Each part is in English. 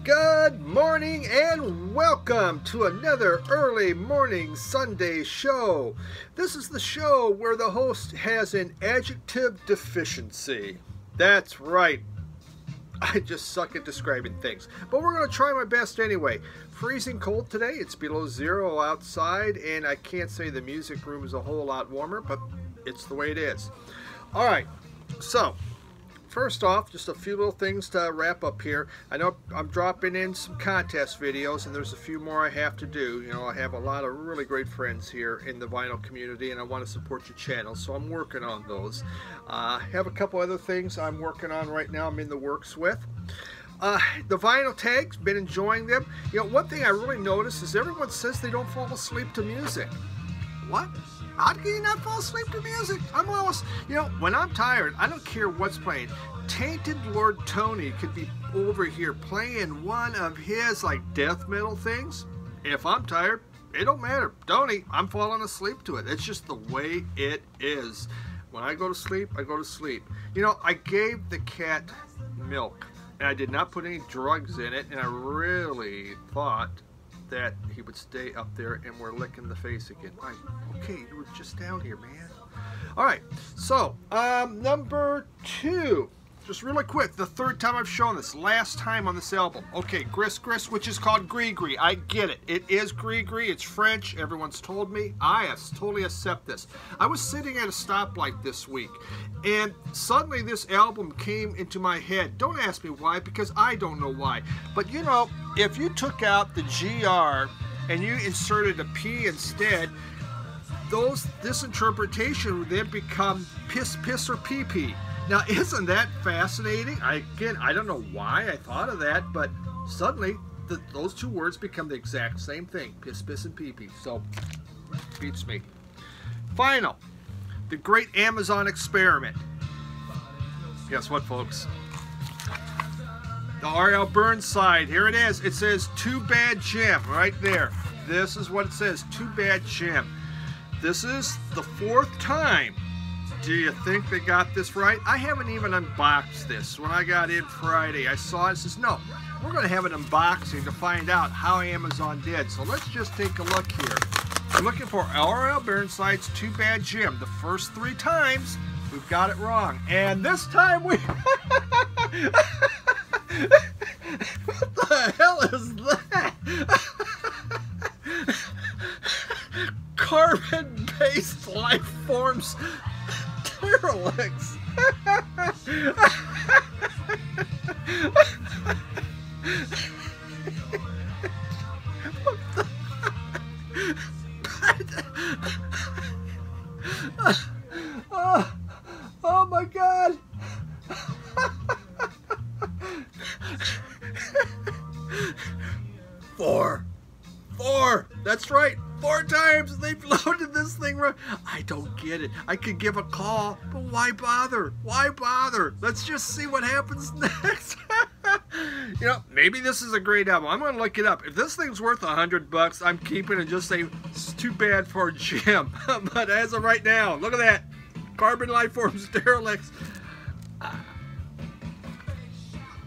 Good morning and welcome to another early morning Sunday show. This is the show where the host has an adjective deficiency. That's right. I just suck at describing things. But we're going to try my best anyway. Freezing cold today. It's below zero outside and I can't say the music room is a whole lot warmer, but it's the way it is. Alright, so first off, just a few little things to wrap up here. I know I'm dropping in some contest videos, and there's a few more I have to do. You know, I have a lot of really great friends here in the vinyl community, and I want to support your channel, so I'm working on those. I have a couple other things I'm working on right now. I'm in the works with. The vinyl tags, been enjoying them. You know, one thing I really noticed is everyone says they don't fall asleep to music. What? How can you not fall asleep to music? I'm almost, you know, when I'm tired, I don't care what's playing. Tainted Lord Tony could be over here playing one of his like death metal things. If I'm tired, it don't matter. Tony, I'm falling asleep to it. It's just the way it is. When I go to sleep, I go to sleep. You know, I gave the cat milk and I did not put any drugs in it, and I really thought that he would stay up there, and we're licking the face again. Okay, you were just down here, man. Alright, so number 2, just really quick, the third time I've shown this, last time on this album. Okay, Gris Gris, which is called Gris Gris. I get it. It is Gris Gris. It's French. Everyone's told me. I totally accept this. I was sitting at a stoplight this week, and suddenly this album came into my head. Don't ask me why, because I don't know why. But you know, if you took out the GR and you inserted a P instead, this interpretation would then become piss, piss, or pee, pee. Now, isn't that fascinating? Again, I don't know why I thought of that, but suddenly those two words become the exact same thing. Piss, piss, and pee, pee. So, beats me. Final. The great Amazon experiment. Guess what, folks? The R.L. Burnside. Here it is. It says, "Too Bad Jim," right there. This is what it says. "Too Bad Jim." This is the 4th time. Do you think they got this right? I haven't even unboxed this. When I got in Friday, I saw it. It says, no, we're going to have an unboxing to find out how Amazon did. So let's just take a look here. I'm looking for R.L. Burnside's "Too Bad Jim." The first 3 times, we've got it wrong. And this time we... What the hell is that? Carbon-based life forms derelicts. Oh my God. Four. That's right. 4 times they've loaded this thing wrong. I don't get it. I could give a call, but why bother? Why bother? Let's just see what happens next. You know, maybe this is a great album. I'm going to look it up. If this thing's worth $100, I'm keeping it and just say, it's too bad for Jim. But as of right now, look at that. Carbon life forms derelicts.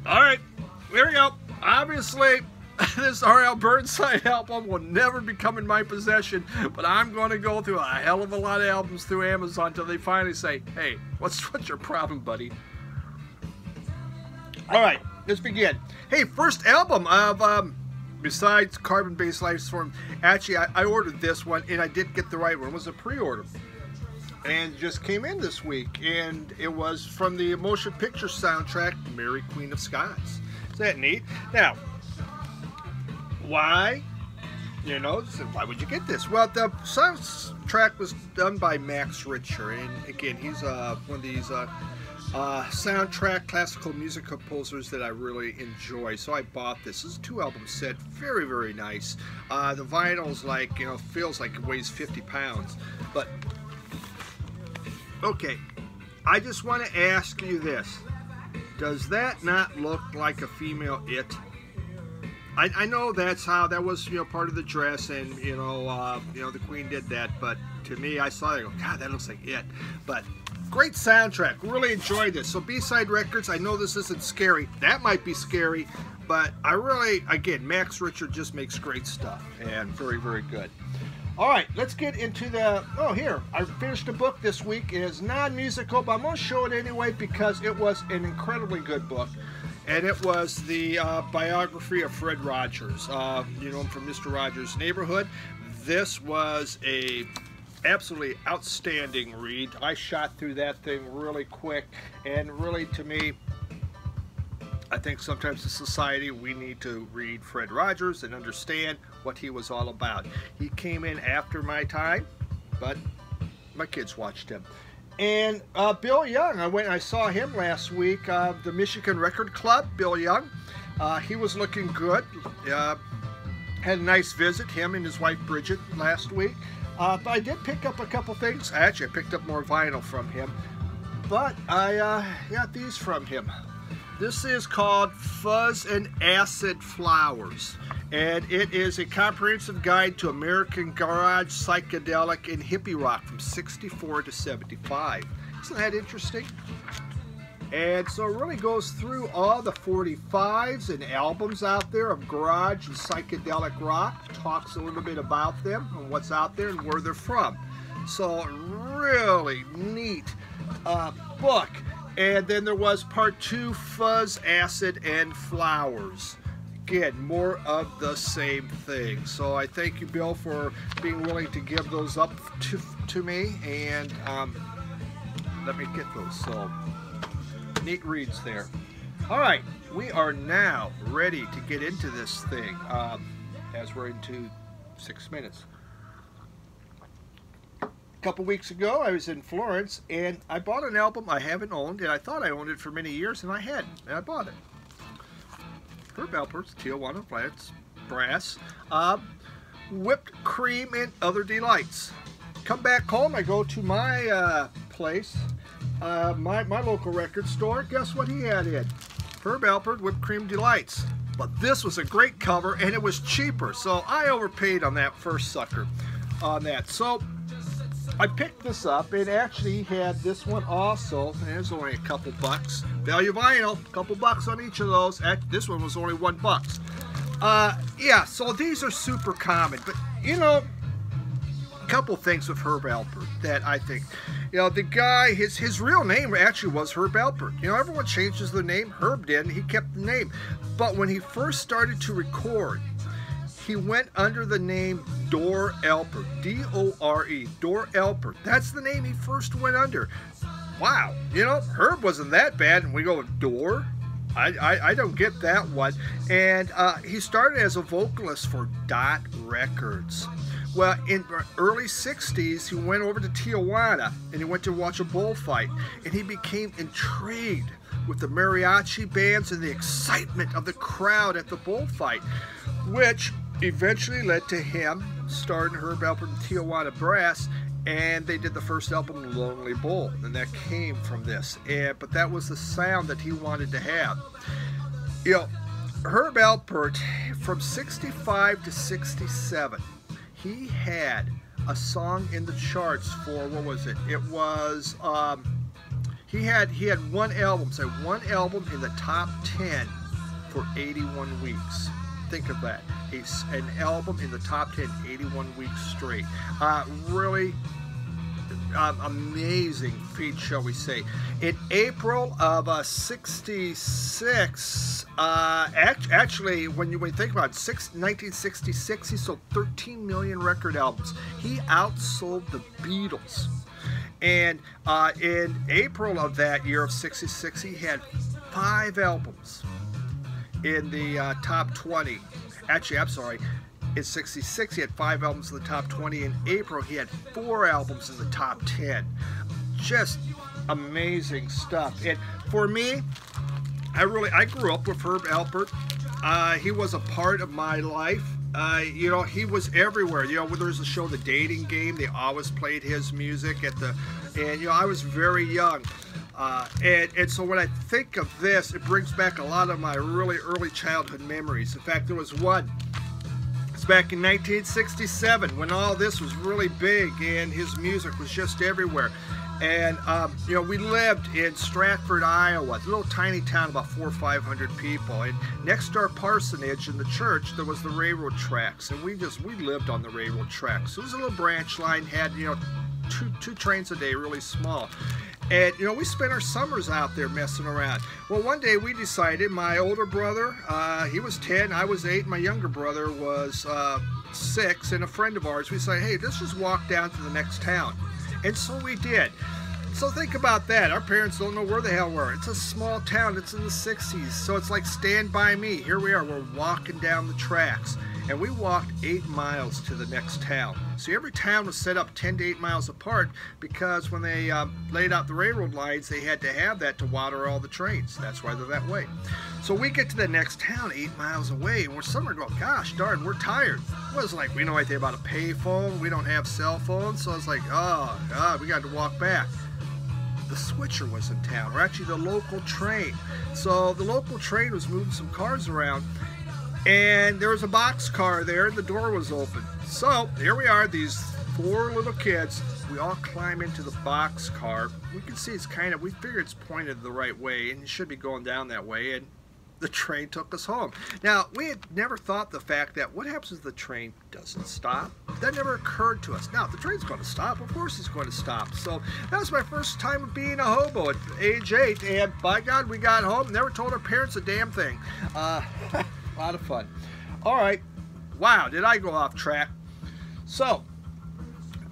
Alright, there we go. Obviously, this R.L. Burnside album will never become in my possession, but I'm going to go through a hell of a lot of albums through Amazon until they finally say, hey, what's your problem, buddy? Alright, let's begin. Hey, first album of, besides Carbon-Based Life Form, actually, I ordered this one, and I did get the right one. It was a pre-order. And just came in this week, and it was from the motion picture soundtrack, Mary Queen of Scots. Is that neat? Now, why? You know, why would you get this? Well, the soundtrack was done by Max Richter, and again, he's one of these soundtrack classical music composers that I really enjoy. So I bought this. This is a 2-album set, very, very nice. The vinyl's like, you know, feels like it weighs 50 pounds. But okay, I just want to ask you this: does that not look like a female It? I know that was, you know, part of the dress, and you know, the Queen did that, but to me, I saw it, I go, God, that looks like It. But great soundtrack, really enjoyed this. So B-Side Records, I know this isn't scary, that might be scary, but I really, again, Max Richard just makes great stuff and very, very good. All right, let's get into the, here, I finished a book this week. It is non-musical, but I'm going to show it anyway because it was an incredibly good book. And it was the biography of Fred Rogers. You know him from Mr. Rogers' Neighborhood. This was a absolutely outstanding read. I shot through that thing really quick, and really, to me, I think sometimes in society we need to read Fred Rogers and understand what he was all about. He came in after my time, but my kids watched him. And Bill Young, I saw him last week, the Michigan Record Club, Bill Young. He was looking good. Had a nice visit, him and his wife Bridget, last week. But I did pick up a couple things. Actually, I picked up more vinyl from him. But I got these from him. This is called Fuzz and Acid Flowers, and it is a comprehensive guide to American garage, psychedelic, and hippie rock from 64 to 75. Isn't that interesting? And so it really goes through all the 45s and albums out there of garage and psychedelic rock, talks a little bit about them and what's out there and where they're from. So really neat book. And then there was part 2, Fuzz, Acid, and Flowers. Again, more of the same thing. So I thank you, Bill, for being willing to give those up to me. And let me get those. So neat reads there. All right, we are now ready to get into this thing as we're into 6 minutes. A couple weeks ago, I was in Florence, and I bought an album I haven't owned, and I thought I owned it for many years, and I hadn't, and I bought it. Herb Alpert's Tijuana Flats Brass, Whipped Cream and Other Delights. Come back home, I go to my place, my local record store. Guess what he had in? Herb Alpert Whipped Cream Delights. But this was a great cover, and it was cheaper, so I overpaid on that first sucker on that. So I picked this up, and actually he had this one also, and it was only a couple bucks. Value vinyl, a couple bucks on each of those. This one was only $1. Yeah, so these are super common, but you know, a couple things with Herb Alpert that I think, you know, the guy, his real name actually was Herb Alpert. You know, everyone changes their name. Herb did, and he kept the name. But when he first started to record, he went under the name Dore Alpert, D-O-R-E, Dore Alpert. That's the name he first went under. Wow, you know, Herb wasn't that bad, and we go, Dore? I don't get that one. And he started as a vocalist for Dot Records. Well, in the early 60s, he went over to Tijuana, and he went to watch a bullfight, and he became intrigued with the mariachi bands and the excitement of the crowd at the bullfight, which eventually led to him starting Herb Alpert and Tijuana Brass, and they did the first album, Lonely Bull, and that came from this. But that was the sound that he wanted to have. You know, Herb Alpert, from 65 to 67, he had a song in the charts for, what was it? It was, he had one album, so one album in the top 10 for 81 weeks. Think of that. An album in the top 10, 81 weeks straight. Really amazing feat, shall we say. In April of 66, actually, when you think about it, 1966, he sold 13 million record albums. He outsold the Beatles. And in April of that year of 66, he had 5 albums in the top 20. Actually, I'm sorry, in 66 he had 5 albums in the top 20. In April he had 4 albums in the top 10. Just amazing stuff. And for me, I grew up with Herb Alpert. He was a part of my life. You know, he was everywhere. You know, when there was a show, The Dating Game, they always played his music at the, and you know, I was very young. And so when I think of this, it brings back a lot of my really early childhood memories. In fact, there was one. It's back in 1967 when all this was really big and his music was just everywhere. And, you know, we lived in Stratford, Iowa, a little tiny town, about 400 or 500 people. And next to our parsonage in the church, there was the railroad tracks. And we lived on the railroad tracks. It was a little branch line, had, you know, two trains a day, really small. And, you know, we spent our summers out there messing around. Well, one day we decided, my older brother, he was 10, I was 8, my younger brother was 6, and a friend of ours, we decided, hey, let's just walk down to the next town. And so we did. So think about that. Our parents don't know where the hell we're. It's a small town. It's in the 60s. So it's like Stand By Me. Here we are. We're walking down the tracks. And we walked 8 miles to the next town. So every town was set up 10 to 8 miles apart because when they laid out the railroad lines, they had to have that to water all the trains. That's why they're that way. So we get to the next town 8 miles away, and we're somewhere going, gosh darn, we're tired. It was like, we know anything about a payphone. We don't have cell phones. So it's like, oh, God, we got to walk back. The switcher was in town, or actually the local train. So the local train was moving some cars around, and there was a boxcar there, and the door was open. So here we are, these 4 little kids. We all climb into the boxcar. We can see it's kind of, we figure it's pointed the right way, and it should be going down that way, and the train took us home. Now, we had never thought the fact that what happens if the train doesn't stop? That never occurred to us. Now, if the train's going to stop, of course it's going to stop. So that was my first time of being a hobo at age 8, and by God, we got home, never told our parents a damn thing. A lot of fun. All right. Wow, did I go off track? So,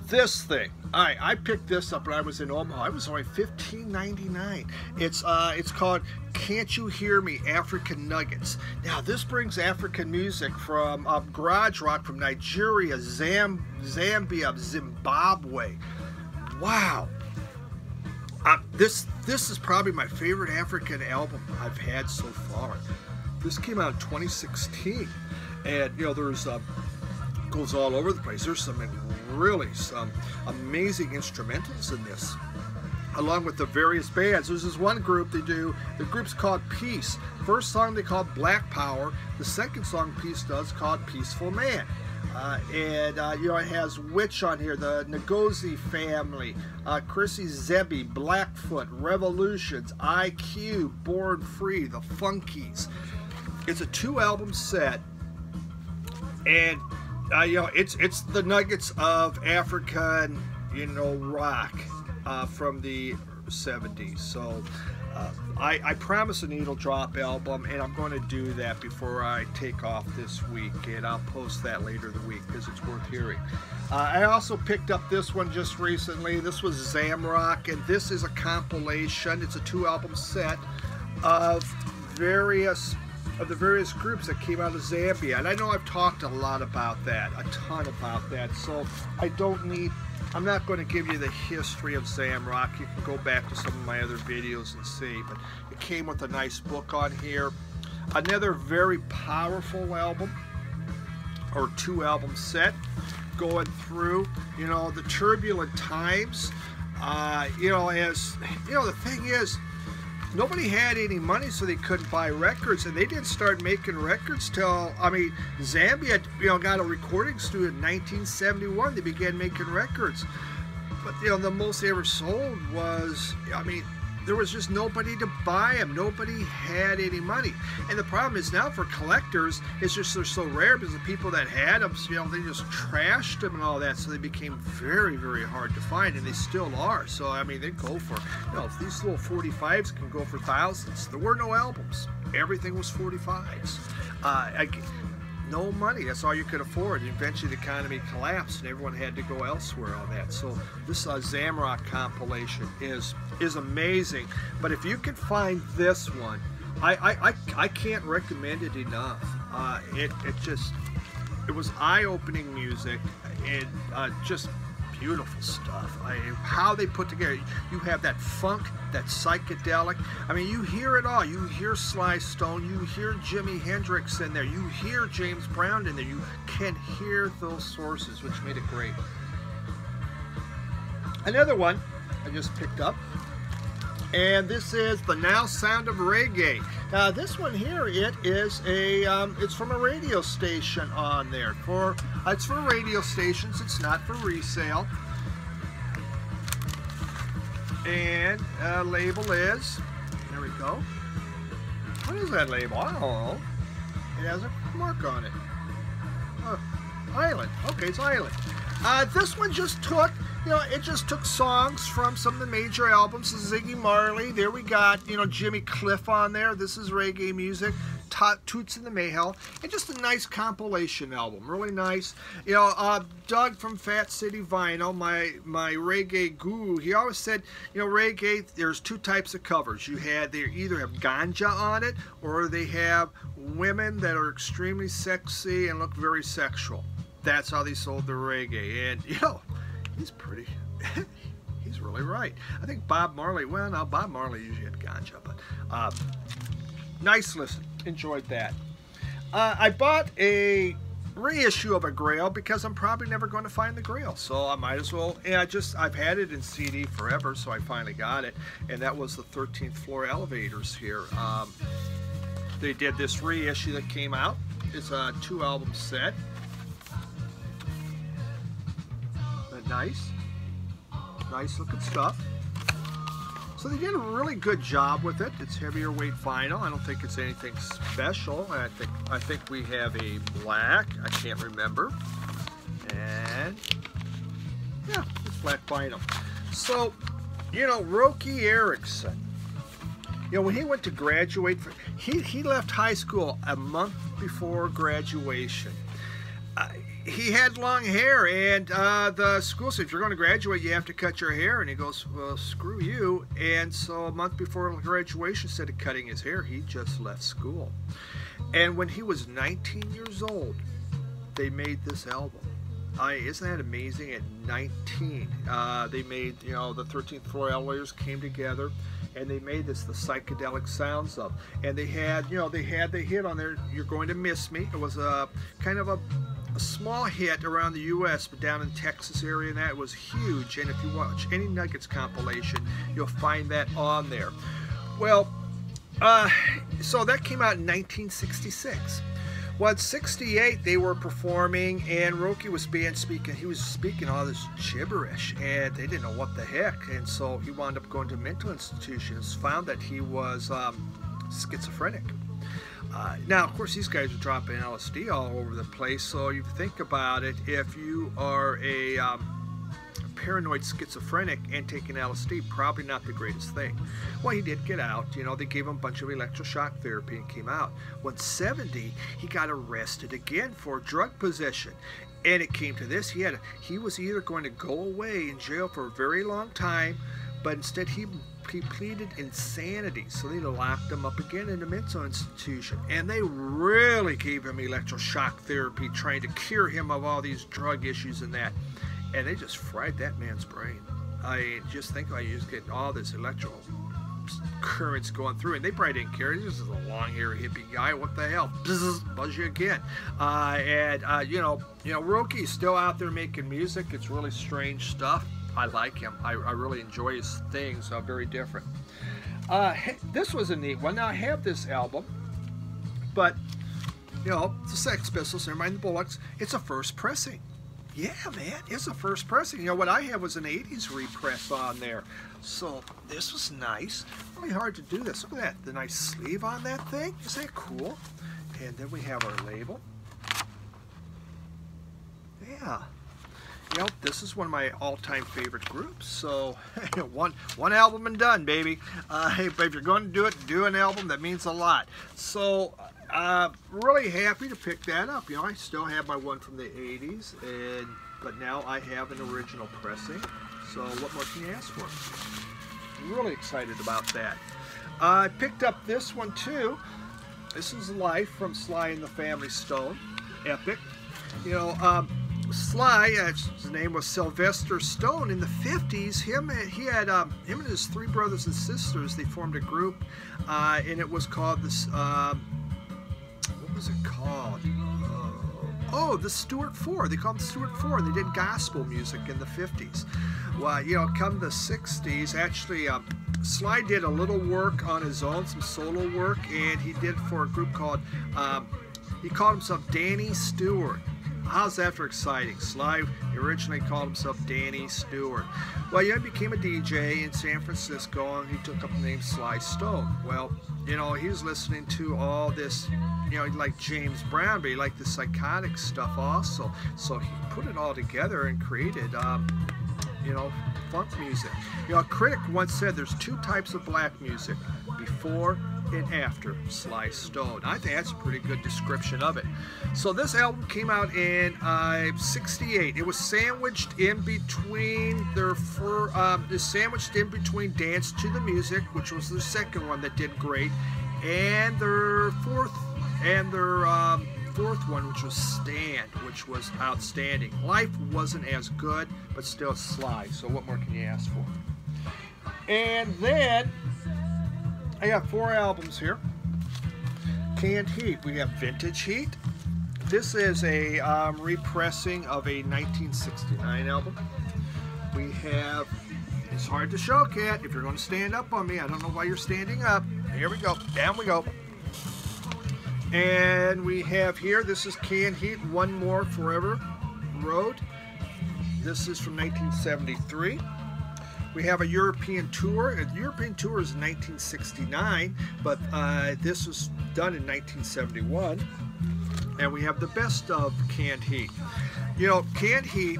this thing. I picked this up when I was in Omaha. It was only $15.99. It's called Can't You Hear Me, African Nuggets. Now, this brings African music from garage rock from Nigeria, Zambia, Zimbabwe. Wow. This is probably my favorite African album I've had so far. This came out in 2016. And, you know, there's goes all over the place. There's some amazing instrumentals in this, along with the various bands. There's this one group they do, the group's called Peace. First song they called Black Power. The second song Peace does called Peaceful Man. You know, it has Witch on here, the Ngozi family, Chrissy Zebby, Blackfoot, Revolutions, IQ, Born Free, the Funkies. It's a 2-album set, and you know, it's the nuggets of African, you know, rock from the 70s. So I promised a needle drop album, and I'm going to do that before I take off this week, and I'll post that later in the week because it's worth hearing. I also picked up this one just recently. This was Zamrock, and this is a compilation. It's a 2-album set of the various groups that came out of Zambia. And I know I've talked a lot about that, a ton about that, so I'm not going to give you the history of Zamrock. You can go back to some of my other videos and see, but it came with a nice book on here. Another very powerful album, or 2-album set, going through, you know, the turbulent times. You know, as you know, the thing is, nobody had any money, so they couldn't buy records, and they didn't start making records till, I mean, Zambia, you know, got a recording studio in 1971. They began making records, but you know, the most they ever sold was, I mean, there was just nobody to buy them. Nobody had any money, and the problem is now for collectors, it's just they're so rare because the people that had them, you know, they just trashed them and all that, so they became very, very hard to find, and they still are. So I mean, they go for, you know, if these little 45s can go for thousands. There were no albums. Everything was 45s. No money. That's all you could afford. Eventually, the economy collapsed, and everyone had to go elsewhere on that. So this Zamrock compilation is amazing. But if you can find this one, I can't recommend it enough. It was eye-opening music, and just beautiful stuff. How they put together, you have that funk, that psychedelic. I mean, you hear it all. You hear Sly Stone, you hear Jimi Hendrix in there, you hear James Brown in there. You can hear those sources, which made it great. Another one I just picked up, and this is the Now Sound of Reggae. Now this one here, it's from a radio station on there. It's for radio stations. It's not for resale. And label is, there we go. What is that label? I don't know. It has a mark on it. Island. Okay, it's Island. This one just took, it just took songs from some of the major albums of Ziggy Marley. There we got, Jimmy Cliff on there. This is reggae music. Toots and the Mayhel, and just a nice compilation album, really nice. Doug from Fat City Vinyl, my reggae guru, he always said, reggae, there's two types of covers. They either have ganja on it, or they have women that are extremely sexy and look very sexual. That's how they sold the reggae, and he's pretty. He's really right. I think Bob Marley. Well, now Bob Marley usually had ganja, but nice listen. Enjoyed that. I bought a reissue of a Grail because I'm probably never going to find the Grail, so I might as well. And I've had it in CD forever, so I finally got it, and that was the 13th Floor Elevators here. They did this reissue that came out. It's a 2-album set. But nice looking stuff. So they did a really good job with it. It's heavier weight vinyl. I don't think it's anything special. I think we have a black. I can't remember. And yeah, it's black vinyl. So, Roky Erickson. When he went to graduate, he left high school a month before graduation. He had long hair, and the school said, if you're going to graduate, you have to cut your hair. And he goes, well, screw you. And so a month before graduation, instead of cutting his hair, he just left school. And when he was 19 years old, they made this album. Isn't that amazing? At 19, they made, the 13th Floor Elevators came together, and they made this, the psychedelic sounds of. And they had, they had the hit on there, You're Going to Miss Me. It was a kind of a small hit around the U.S., but down in Texas area, and that was huge. And if you watch any Nuggets compilation, you'll find that on there. Well, so that came out in 1966. Well, in 68, they were performing, and Roky was speaking. He was speaking all this gibberish, and they didn't know what the heck. And so he wound up going to mental institutions, found that he was schizophrenic. Now, of course, these guys are dropping LSD all over the place, so you think about it, if you are a paranoid schizophrenic and taking LSD, probably not the greatest thing. Well, he did get out. They gave him a bunch of electroshock therapy and came out. When 70, he got arrested again for drug possession. And it came to this, he was either going to go away in jail for a very long time, but instead he pleaded insanity, so they locked him up again in a mental institution, and they really gave him electroshock therapy, trying to cure him of all these drug issues and that, and they just fried that man's brain. Just think about it, you just get all this electro currents going through, and they probably didn't care. This is a long-haired hippie guy. What the hell? Buzz you again. Roky's still out there making music. It's really strange stuff. I like him. I really enjoy his things. Very different. This was a neat one. Now, I have this album, but, the Sex Pistols, never mind the Bullocks, it's a first pressing. Yeah, man, it's a first pressing. What I have was an 80s repress on there. So this was nice. Really hard to do this. Look at that, the nice sleeve on that thing. Isn't that cool? And then we have our label. Yeah. This is one of my all-time favorite groups. So one album and done, baby. Hey, but if you're going to do it, do an album. That means a lot. So really happy to pick that up. I still have my one from the 80s, but now I have an original pressing. So what more can you ask for? I'm really excited about that. I picked up this one too. This is Life from Sly and the Family Stone. Epic. Sly, his name was Sylvester Stone. In the 50s, him and his three brothers and sisters, they formed a group, and it was called this. What was it called? The Stewart Four. They called them Stewart Four. They did gospel music in the 50s. Well, come the 60s, actually, Sly did a little work on his own, some solo work, and he did for a group called. He called himself Danny Stewart. how's that for exciting? Sly originally called himself Danny Stewart. Well, he became a DJ in San Francisco, and he took up the name Sly Stone. Well, you know, he was listening to all this, you know, like James Brown, but he liked the psychotic stuff also. So he put it all together and created, you know, funk music. You know, a critic once said there's two types of black music, before and after Sly Stone. I think that's a pretty good description of it. So this album came out in '68. It was sandwiched in between between Dance to the Music, which was the second one that did great, and their fourth one, which was Stand, which was outstanding. Life wasn't as good, but still Sly. So what more can you ask for? And then I got 4 albums here. Canned Heat. We have Vintage Heat. This is a repressing of a 1969 album. We have It's Hard to Show, Cat. If you're going to stand up on me, I don't know why you're standing up. Here we go. Down we go. And we have here, this is Canned Heat, One More Forever Road. This is from 1973. We have a European tour. The European tour is 1969, but this was done in 1971. And we have the best of Canned Heat. You know, Canned Heat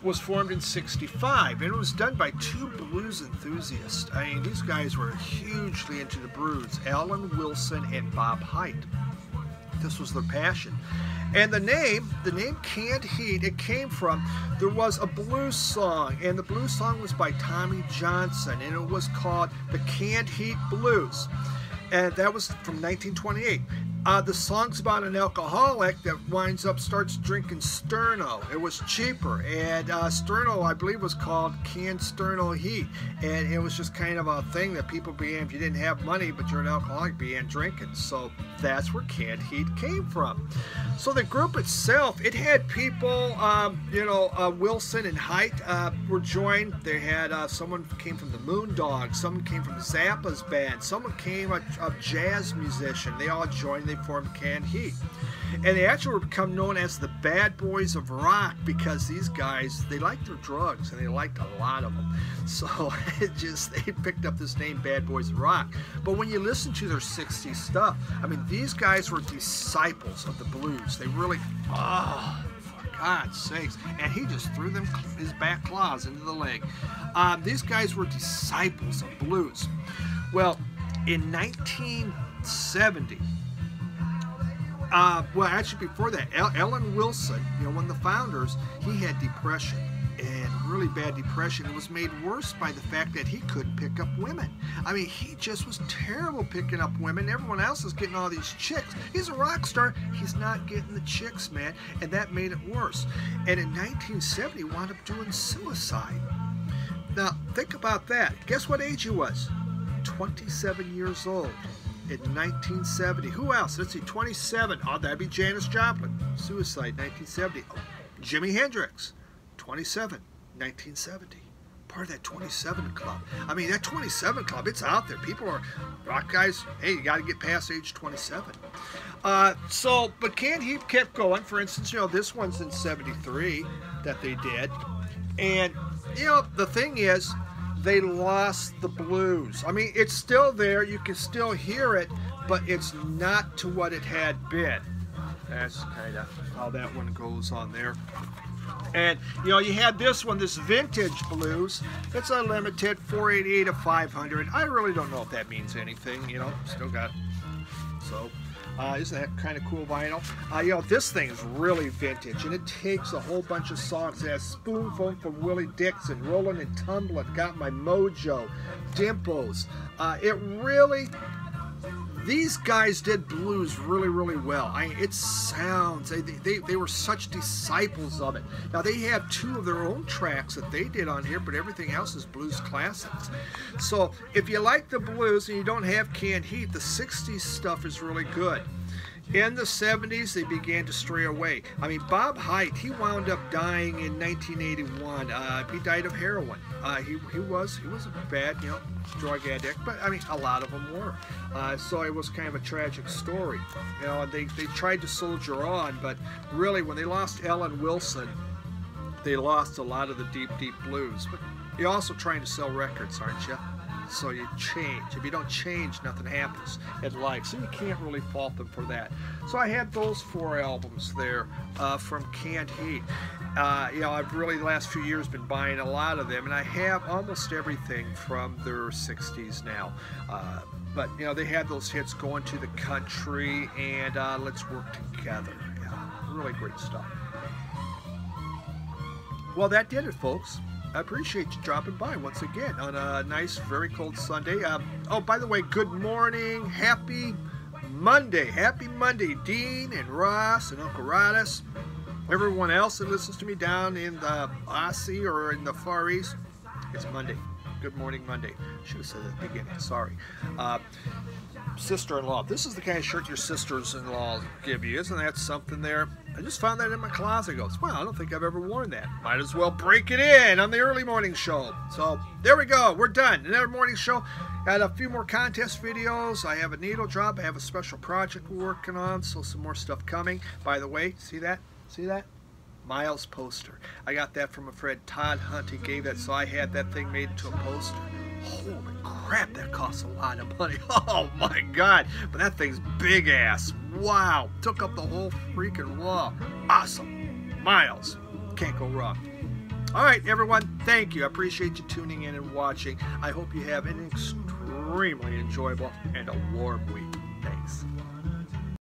was formed in '65, and it was done by 2 blues enthusiasts. I mean, these guys were hugely into the blues, Alan Wilson and Bob Hite. This was their passion. And the name Canned Heat, it came from, there was a blues song, and the blues song was by Tommy Johnson, and it was called the Canned Heat Blues. And that was from 1928. The song's about an alcoholic that starts drinking Sterno. It was cheaper, and Sterno, I believe, was called Canned Sterno Heat, and it was just kind of a thing that people began, if you didn't have money but you're an alcoholic, began drinking. So that's where Canned Heat came from. So the group itself, it had people, Wilson and Hite were joined. They had someone came from the Moondogs, someone came from Zappa's band, someone came a jazz musician. They all joined. They formed Canned Heat, and they actually become known as the Bad Boys of Rock because these guys, they liked their drugs, and they liked a lot of them. So they picked up this name, Bad Boys of Rock. But when you listen to their '60s stuff, I mean, these guys were disciples of the blues. They really, for God's sakes, and he just threw them his back claws into the leg. These guys were disciples of blues. Well, in 1970, actually before that, Ellen Wilson, one of the founders, he had depression, and really bad depression. It was made worse by the fact that he couldn't pick up women. I mean, he just was terrible picking up women. Everyone else is getting all these chicks. He's a rock star. He's not getting the chicks, man, and that made it worse. And in 1970, he wound up doing suicide. Now, think about that. Guess what age he was? 27 years old. In 1970. Who else? Let's see, 27. Oh, that'd be Janis Joplin. Suicide, 1970. Oh, Jimi Hendrix, 27, 1970. Part of that 27 club. I mean, that 27 club, it's out there. People are, rock guys, hey, you got to get past age 27. But Canned Heat kept going. For instance, this one's in 73 that they did. And, the thing is, they lost the blues. I mean, it's still there. You can still hear it, but it's not to what it had been. That's kind of how that one goes on there. And, you had this one, this vintage blues. It's a limited 488 of 500. I really don't know if that means anything, Still got it. So, isn't that kind of cool vinyl? This thing is really vintage, and it takes a whole bunch of songs. It has Spoonful from Willie Dixon, Rollin' and Tumblin', Got My Mojo, Dimples. These guys did blues really, really well. It sounds, they were such disciples of it. Now, they have 2 of their own tracks that they did on here, but everything else is blues classics. So, if you like the blues and you don't have Canned Heat, the 60s stuff is really good. In the 70s, they began to stray away. I mean, Bob Hite, he wound up dying in 1981. He died of heroin. He was a bad, drug addict, but I mean, a lot of them were. So it was kind of a tragic story. You know, they tried to soldier on, but really, when they lost Ellen Wilson, they lost a lot of the deep, deep blues. But you're also trying to sell records, aren't you? So you change. If you don't change, nothing happens in life. So you can't really fault them for that. So I had those 4 albums there from Canned Heat. You know, I've really the last few years been buying a lot of them, and I have almost everything from their 60s now. But you know, they had those hits, Going to the Country and Let's Work Together. Yeah, really great stuff. Well, that did it, folks. I appreciate you dropping by once again on a nice, very cold Sunday. Oh, by the way, good morning. Happy Monday. Happy Monday, Dean and Ross and Uncle Rodis. Everyone else that listens to me down in the Aussie or in the Far East. It's Monday. Good morning, Monday. Should have said that at the beginning. Sorry. Sister-in-law. This is the kind of shirt your sisters-in-law give you. Isn't that something there? I just found that in my closet. Goes, well, I don't think I've ever worn that. Might as well break it in on the early morning show. So there we go. We're done. Another morning show. Got a few more contest videos. I have a needle drop. I have a special project we're working on. So some more stuff coming. By the way, see that? See that? Miles poster. I got that from a friend, Todd Hunt. He gave that, so I had that thing made into a poster. Holy crap, that costs a lot of money. Oh my God. But that thing's big ass. Wow. Took up the whole freaking wall. Awesome. Miles. Can't go wrong. All right, everyone. Thank you. I appreciate you tuning in and watching. I hope you have an extremely enjoyable and a warm week. Thanks.